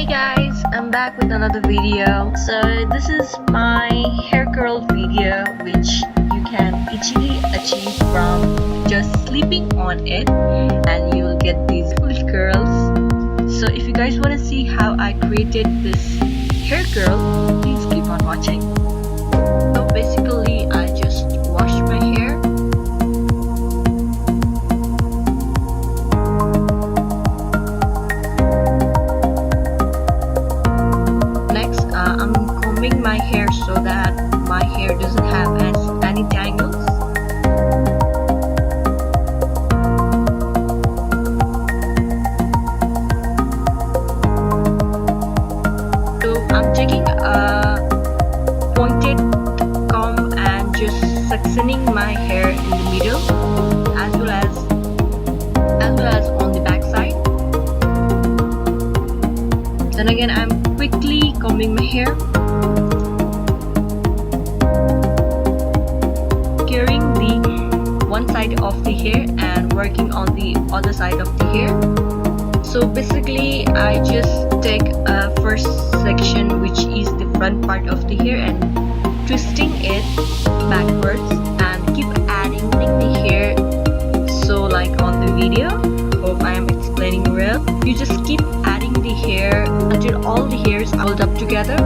Hey guys, I'm back with another video. So this is my hair curl video, which you can easily achieve from just sleeping on it, and you'll get these full curls. So if you guys want to see how I created this hair curl, please keep on watching. So basically I just washed my hair. I'm combing my hair so that my hair doesn't have any tangles. So I'm taking a pointed comb and just sectioning my hair in the middle, as well as on the back side. Then again, I'm quickly combing my hair, securing the one side of the hair and working on the other side of the hair. So basically I just take a first section, which is the front part of the hair, and twisting it backwards and keep adding the hair. So like on the video, hope I am explaining well, you just keep adding the hair until all the hairs are rolled up together.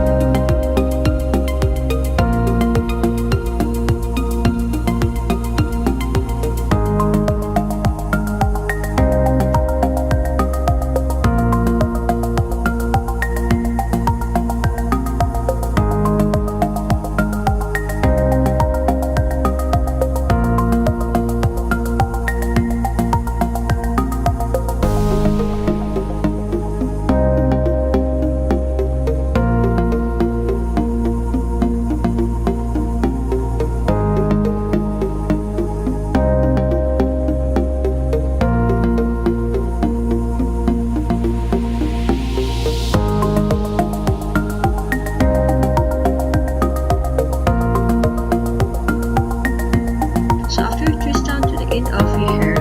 Of your hair,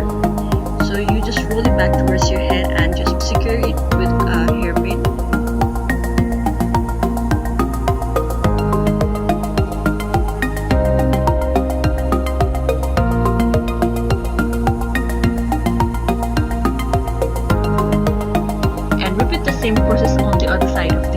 so you just roll it back towards your head and just secure it with a hairpin. And repeat the same process on the other side of the